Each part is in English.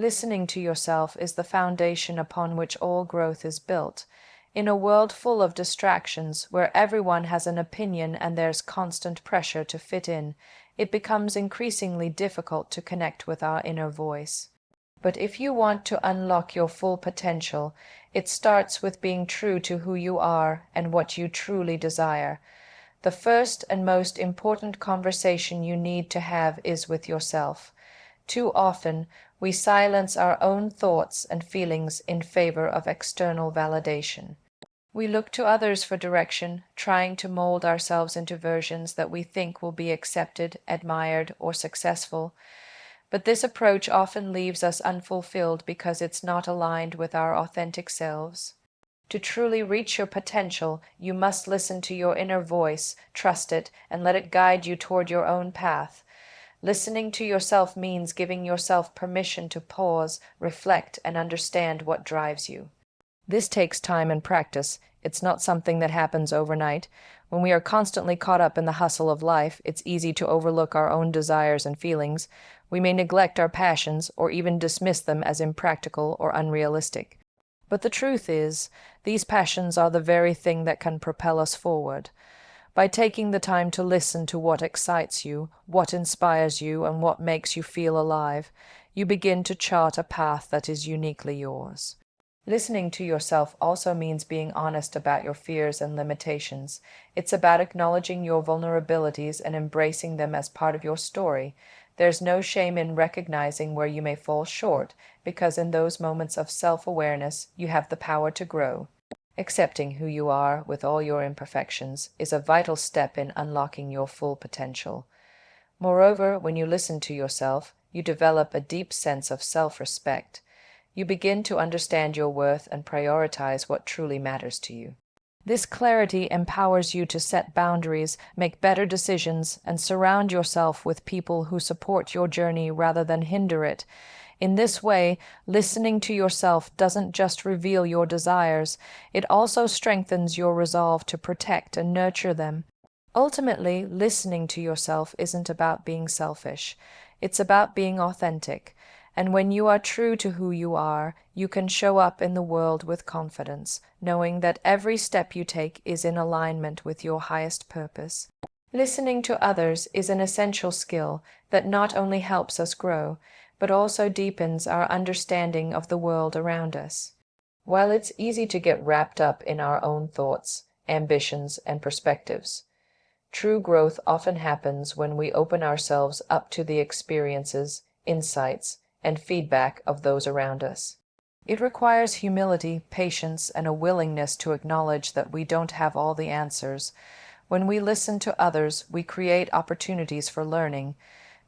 Listening to yourself is the foundation upon which all growth is built. In a world full of distractions, where everyone has an opinion and there's constant pressure to fit in, it becomes increasingly difficult to connect with our inner voice. But if you want to unlock your full potential, it starts with being true to who you are and what you truly desire. The first and most important conversation you need to have is with yourself. Too often, we silence our own thoughts and feelings in favor of external validation. We look to others for direction, trying to mold ourselves into versions that we think will be accepted, admired, or successful. But this approach often leaves us unfulfilled because it's not aligned with our authentic selves. To truly reach your potential, you must listen to your inner voice, trust it, and let it guide you toward your own path. Listening to yourself means giving yourself permission to pause, reflect, and understand what drives you. This takes time and practice. It's not something that happens overnight. When we are constantly caught up in the hustle of life, it's easy to overlook our own desires and feelings. We may neglect our passions or even dismiss them as impractical or unrealistic. But the truth is, these passions are the very thing that can propel us forward. By taking the time to listen to what excites you, what inspires you, and what makes you feel alive, you begin to chart a path that is uniquely yours. Listening to yourself also means being honest about your fears and limitations. It's about acknowledging your vulnerabilities and embracing them as part of your story. There's no shame in recognizing where you may fall short, because in those moments of self-awareness, you have the power to grow. Accepting who you are with all your imperfections is a vital step in unlocking your full potential. Moreover, when you listen to yourself, you develop a deep sense of self-respect. You begin to understand your worth and prioritize what truly matters to you. This clarity empowers you to set boundaries, make better decisions, and surround yourself with people who support your journey rather than hinder it. In this way, listening to yourself doesn't just reveal your desires, it also strengthens your resolve to protect and nurture them. Ultimately, listening to yourself isn't about being selfish. It's about being authentic. And when you are true to who you are, you can show up in the world with confidence, knowing that every step you take is in alignment with your highest purpose. Listening to others is an essential skill that not only helps us grow, but also deepens our understanding of the world around us. While it's easy to get wrapped up in our own thoughts, ambitions, and perspectives, true growth often happens when we open ourselves up to the experiences, insights, and feedback of those around us. It requires humility, patience, and a willingness to acknowledge that we don't have all the answers. When we listen to others, we create opportunities for learning.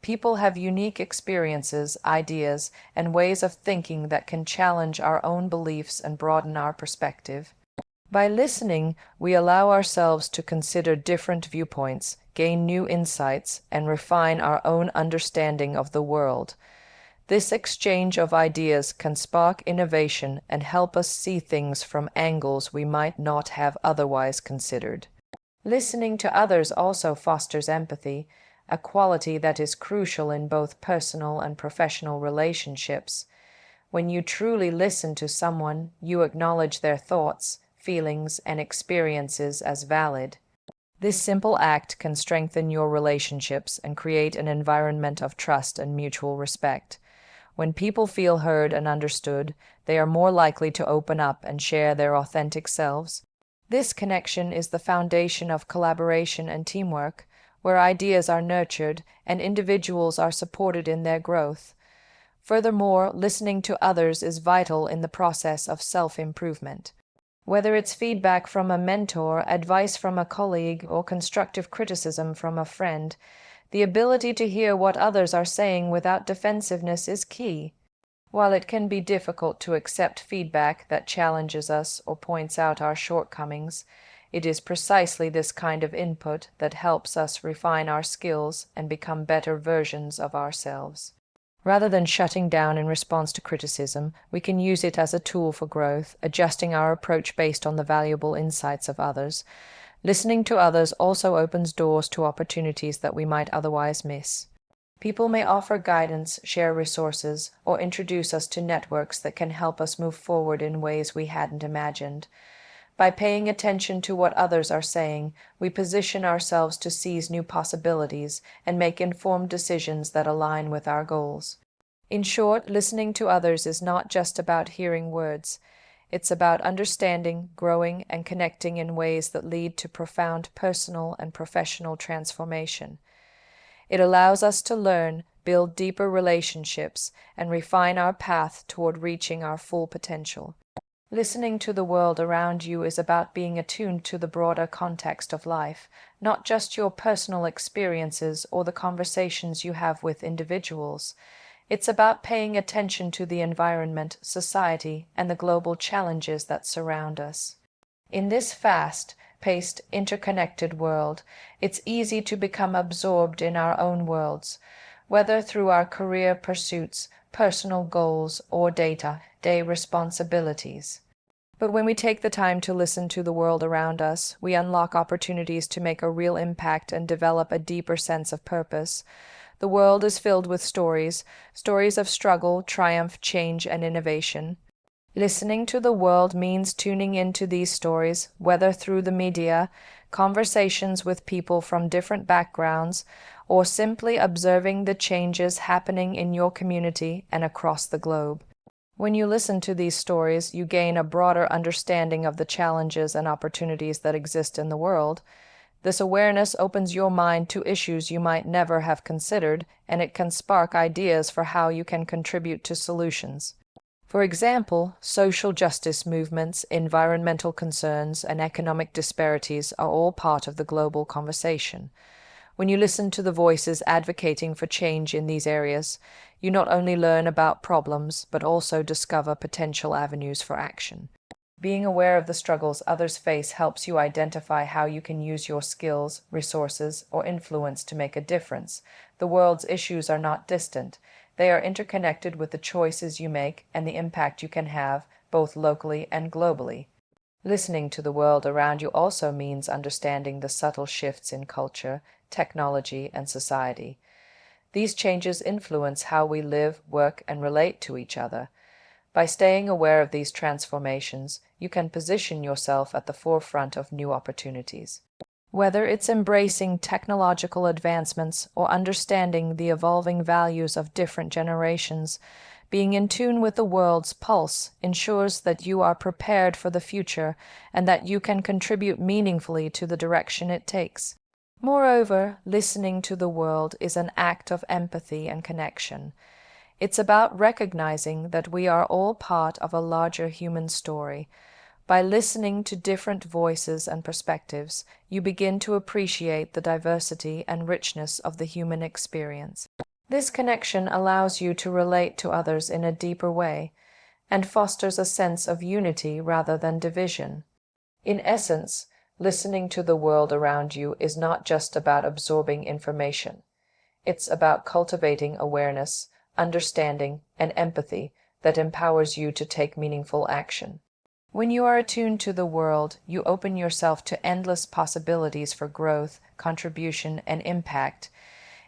People have unique experiences, ideas, and ways of thinking that can challenge our own beliefs and broaden our perspective. By listening, we allow ourselves to consider different viewpoints, gain new insights, and refine our own understanding of the world. This exchange of ideas can spark innovation and help us see things from angles we might not have otherwise considered. Listening to others also fosters empathy, a quality that is crucial in both personal and professional relationships. When you truly listen to someone, you acknowledge their thoughts, feelings, and experiences as valid. This simple act can strengthen your relationships and create an environment of trust and mutual respect. When people feel heard and understood, they are more likely to open up and share their authentic selves. This connection is the foundation of collaboration and teamwork, where ideas are nurtured and individuals are supported in their growth. Furthermore, listening to others is vital in the process of self-improvement. Whether it's feedback from a mentor, advice from a colleague, or constructive criticism from a friend, the ability to hear what others are saying without defensiveness is key. While it can be difficult to accept feedback that challenges us or points out our shortcomings, it is precisely this kind of input that helps us refine our skills and become better versions of ourselves. Rather than shutting down in response to criticism, we can use it as a tool for growth, adjusting our approach based on the valuable insights of others. Listening to others also opens doors to opportunities that we might otherwise miss. People may offer guidance, share resources, or introduce us to networks that can help us move forward in ways we hadn't imagined. By paying attention to what others are saying, we position ourselves to seize new possibilities and make informed decisions that align with our goals. In short, listening to others is not just about hearing words. It's about understanding, growing, and connecting in ways that lead to profound personal and professional transformation. It allows us to learn, build deeper relationships, and refine our path toward reaching our full potential. Listening to the world around you is about being attuned to the broader context of life, not just your personal experiences or the conversations you have with individuals. It's about paying attention to the environment, society, and the global challenges that surround us. In this fast-paced, interconnected world, it's easy to become absorbed in our own worlds, whether through our career pursuits, personal goals, or day-to-day responsibilities. But when we take the time to listen to the world around us, we unlock opportunities to make a real impact and develop a deeper sense of purpose. The world is filled with stories of struggle, triumph, change, and innovation. Listening to the world means tuning into these stories, whether through the media, conversations with people from different backgrounds, or simply observing the changes happening in your community and across the globe. When you listen to these stories, you gain a broader understanding of the challenges and opportunities that exist in the world. This awareness opens your mind to issues you might never have considered, and it can spark ideas for how you can contribute to solutions. For example, social justice movements, environmental concerns, and economic disparities are all part of the global conversation. When you listen to the voices advocating for change in these areas, you not only learn about problems, but also discover potential avenues for action. Being aware of the struggles others face helps you identify how you can use your skills, resources, or influence to make a difference. The world's issues are not distant. They are interconnected with the choices you make and the impact you can have, both locally and globally. Listening to the world around you also means understanding the subtle shifts in culture, technology, and society. These changes influence how we live, work, and relate to each other. By staying aware of these transformations, you can position yourself at the forefront of new opportunities. Whether it's embracing technological advancements or understanding the evolving values of different generations, being in tune with the world's pulse ensures that you are prepared for the future and that you can contribute meaningfully to the direction it takes. Moreover, listening to the world is an act of empathy and connection. It's about recognizing that we are all part of a larger human story. By listening to different voices and perspectives, you begin to appreciate the diversity and richness of the human experience. This connection allows you to relate to others in a deeper way and fosters a sense of unity rather than division. In essence, listening to the world around you is not just about absorbing information. It's about cultivating awareness, understanding, and empathy that empowers you to take meaningful action. When you are attuned to the world, you open yourself to endless possibilities for growth, contribution, and impact.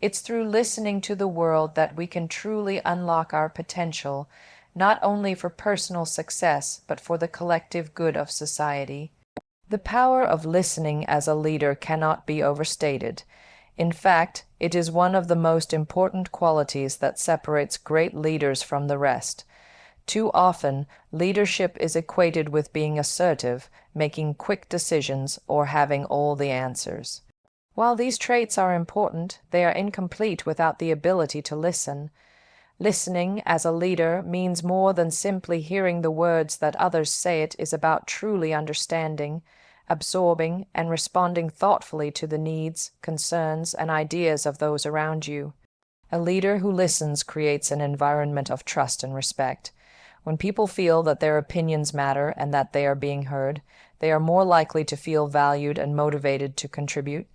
It's through listening to the world that we can truly unlock our potential, not only for personal success, but for the collective good of society. The power of listening as a leader cannot be overstated. In fact, it is one of the most important qualities that separates great leaders from the rest. Too often, leadership is equated with being assertive, making quick decisions, or having all the answers. While these traits are important, they are incomplete without the ability to listen. Listening as a leader means more than simply hearing the words that others say. It is about truly understanding, absorbing, and responding thoughtfully to the needs, concerns, and ideas of those around you. A leader who listens creates an environment of trust and respect. When people feel that their opinions matter and that they are being heard, they are more likely to feel valued and motivated to contribute.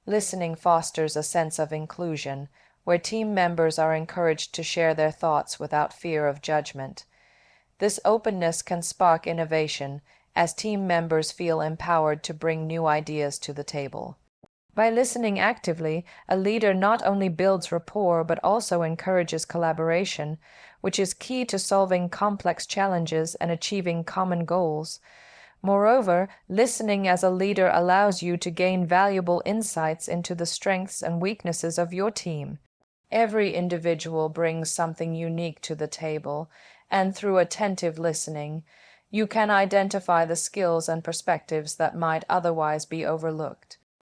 Listening fosters a sense of inclusion, where team members are encouraged to share their thoughts without fear of judgment. This openness can spark innovation, as team members feel empowered to bring new ideas to the table. By listening actively, a leader not only builds rapport but also encourages collaboration, which is key to solving complex challenges and achieving common goals. Moreover, listening as a leader allows you to gain valuable insights into the strengths and weaknesses of your team. Every individual brings something unique to the table, and through attentive listening, you can identify the skills and perspectives that might otherwise be overlooked.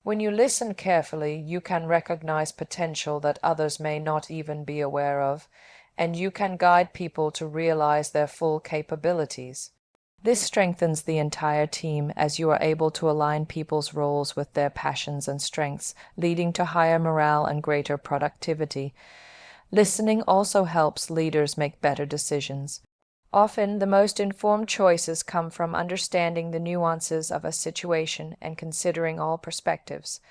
When you listen carefully, you can recognize potential that others may not even be aware of, and you can guide people to realize their full capabilities. This strengthens the entire team as you are able to align people's roles with their passions and strengths, leading to higher morale and greater productivity. Listening also helps leaders make better decisions. Often, the most informed choices come from understanding the nuances of a situation and considering all perspectives.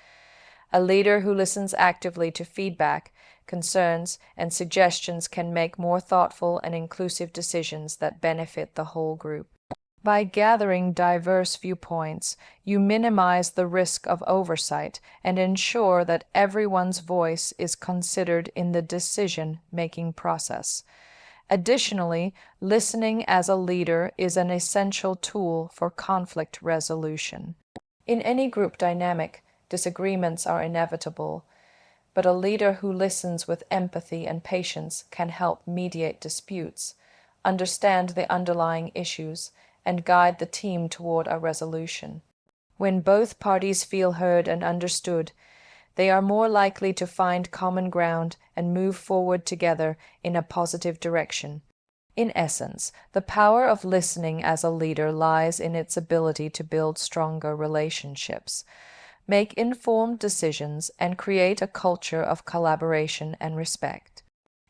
A leader who listens actively to feedback, concerns, and suggestions can make more thoughtful and inclusive decisions that benefit the whole group. By gathering diverse viewpoints, you minimize the risk of oversight and ensure that everyone's voice is considered in the decision-making process. Additionally, listening as a leader is an essential tool for conflict resolution. In any group dynamic, disagreements are inevitable, but a leader who listens with empathy and patience can help mediate disputes, understand the underlying issues, and guide the team toward a resolution. When both parties feel heard and understood, they are more likely to find common ground and move forward together in a positive direction. In essence, the power of listening as a leader lies in its ability to build stronger relationships, make informed decisions, and create a culture of collaboration and respect.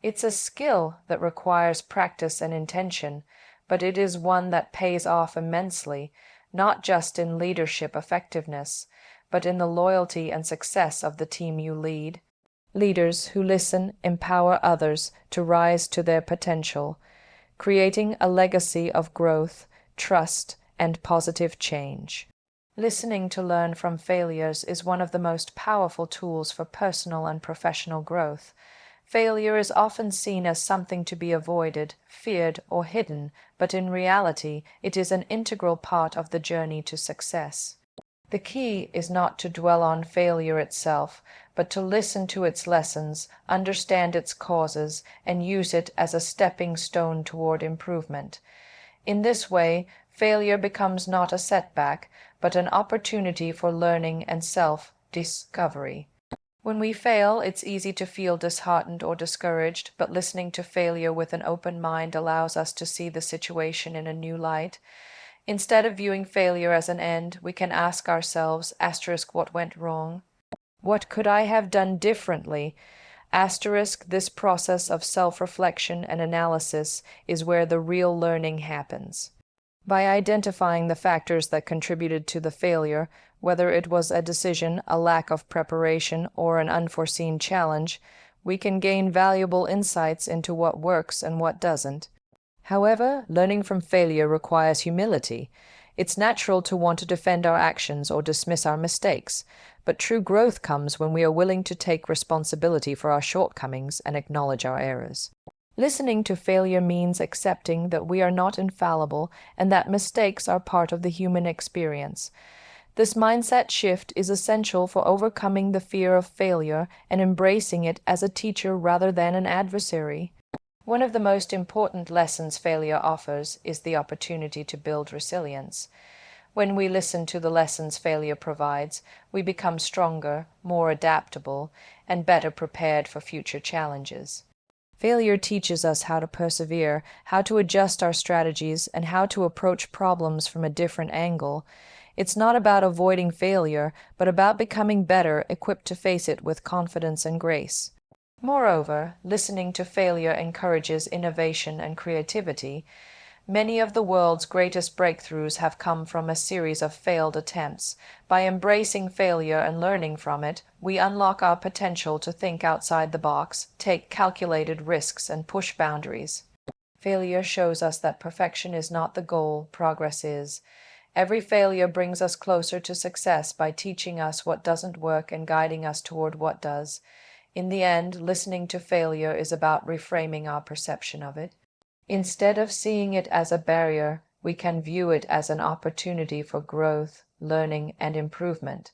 It's a skill that requires practice and intention, but it is one that pays off immensely, not just in leadership effectiveness, but in the loyalty and success of the team you lead. Leaders who listen empower others to rise to their potential, creating a legacy of growth, trust, and positive change. Listening to learn from failures is one of the most powerful tools for personal and professional growth. Failure is often seen as something to be avoided, feared, or hidden, but in reality, it is an integral part of the journey to success. The key is not to dwell on failure itself, but to listen to its lessons, understand its causes, and use it as a stepping stone toward improvement. In this way, failure becomes not a setback, but an opportunity for learning and self-discovery. When we fail, it's easy to feel disheartened or discouraged, but listening to failure with an open mind allows us to see the situation in a new light. Instead of viewing failure as an end, we can ask ourselves, what went wrong? What could I have done differently? This process of self-reflection and analysis is where the real learning happens. By identifying the factors that contributed to the failure, whether it was a decision, a lack of preparation, or an unforeseen challenge, we can gain valuable insights into what works and what doesn't. However, learning from failure requires humility. It's natural to want to defend our actions or dismiss our mistakes, but true growth comes when we are willing to take responsibility for our shortcomings and acknowledge our errors. Listening to failure means accepting that we are not infallible and that mistakes are part of the human experience. This mindset shift is essential for overcoming the fear of failure and embracing it as a teacher rather than an adversary. One of the most important lessons failure offers is the opportunity to build resilience. When we listen to the lessons failure provides, we become stronger, more adaptable, and better prepared for future challenges. Failure teaches us how to persevere, how to adjust our strategies, and how to approach problems from a different angle. It's not about avoiding failure, but about becoming better, equipped to face it with confidence and grace. Moreover, listening to failure encourages innovation and creativity. Many of the world's greatest breakthroughs have come from a series of failed attempts. By embracing failure and learning from it, we unlock our potential to think outside the box, take calculated risks, and push boundaries. Failure shows us that perfection is not the goal, progress is. Every failure brings us closer to success by teaching us what doesn't work and guiding us toward what does. In the end, listening to failure is about reframing our perception of it. Instead of seeing it as a barrier, we can view it as an opportunity for growth, learning, and improvement.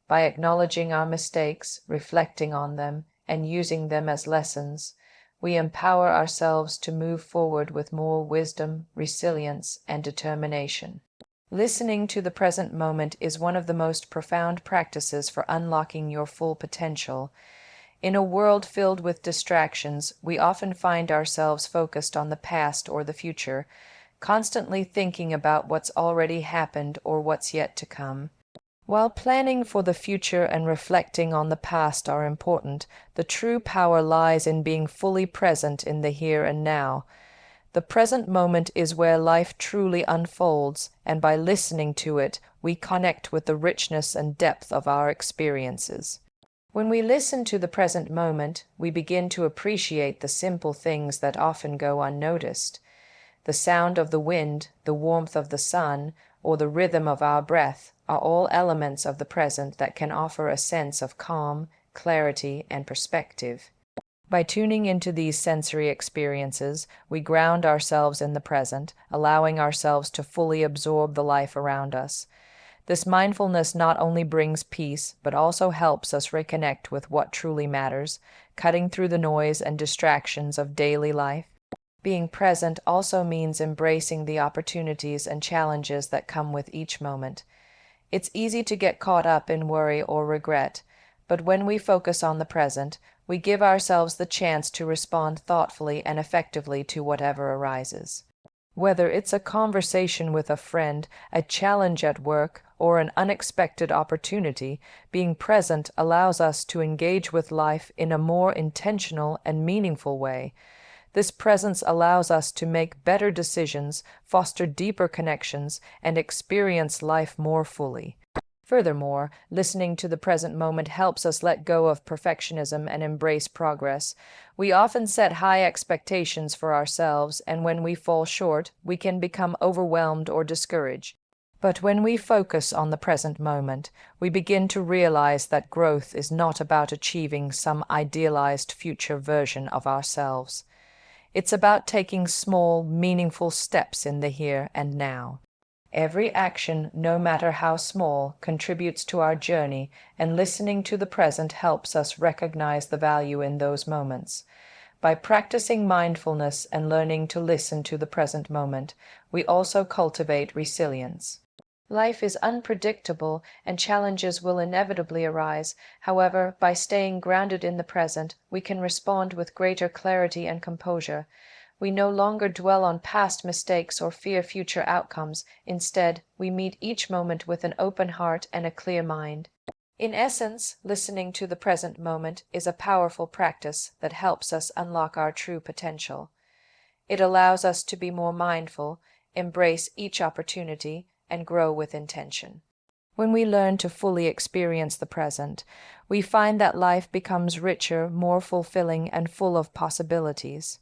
By acknowledging our mistakes, reflecting on them, and using them as lessons, we empower ourselves to move forward with more wisdom, resilience, and determination. Listening to the present moment is one of the most profound practices for unlocking your full potential. In a world filled with distractions, we often find ourselves focused on the past or the future, constantly thinking about what's already happened or what's yet to come. While planning for the future and reflecting on the past are important, the true power lies in being fully present in the here and now. The present moment is where life truly unfolds, and by listening to it, we connect with the richness and depth of our experiences. When we listen to the present moment, we begin to appreciate the simple things that often go unnoticed. The sound of the wind, the warmth of the sun, or the rhythm of our breath are all elements of the present that can offer a sense of calm, clarity, and perspective. By tuning into these sensory experiences, we ground ourselves in the present, allowing ourselves to fully absorb the life around us. This mindfulness not only brings peace, but also helps us reconnect with what truly matters, cutting through the noise and distractions of daily life. Being present also means embracing the opportunities and challenges that come with each moment. It's easy to get caught up in worry or regret, but when we focus on the present, we give ourselves the chance to respond thoughtfully and effectively to whatever arises. Whether it's a conversation with a friend, a challenge at work, or an unexpected opportunity, being present allows us to engage with life in a more intentional and meaningful way. This presence allows us to make better decisions, foster deeper connections, and experience life more fully. Furthermore, listening to the present moment helps us let go of perfectionism and embrace progress. We often set high expectations for ourselves, and when we fall short, we can become overwhelmed or discouraged. But when we focus on the present moment, we begin to realize that growth is not about achieving some idealized future version of ourselves. It's about taking small, meaningful steps in the here and now. Every action, no matter how small, contributes to our journey, and listening to the present helps us recognize the value in those moments. By practicing mindfulness and learning to listen to the present moment, we also cultivate resilience. Life is unpredictable, and challenges will inevitably arise. However, by staying grounded in the present, we can respond with greater clarity and composure. We no longer dwell on past mistakes or fear future outcomes. Instead, we meet each moment with an open heart and a clear mind. In essence, listening to the present moment is a powerful practice that helps us unlock our true potential. It allows us to be more mindful, embrace each opportunity, and grow with intention. When we learn to fully experience the present, we find that life becomes richer, more fulfilling, and full of possibilities.